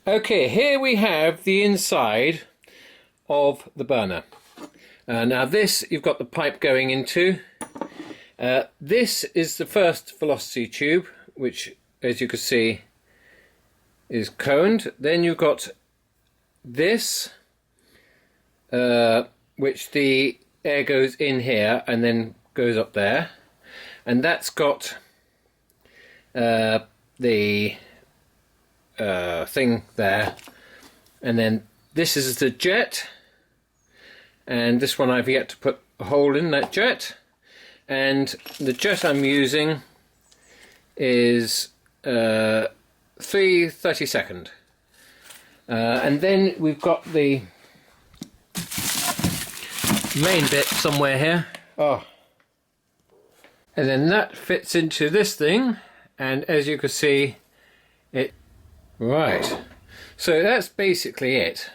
Okay, here we have the inside of the burner. Now this you've got the pipe going into. This is the first velocity tube, which as you can see is coned. Then you've got this, which the air goes in here and then goes up there, and that's got the thing there, and then this is the jet, and this one I've yet to put a hole in that jet, and the jet I'm using is 3/32, and then we've got the main bit somewhere here. And then that fits into this thing, and as you can see, right, so that's basically it.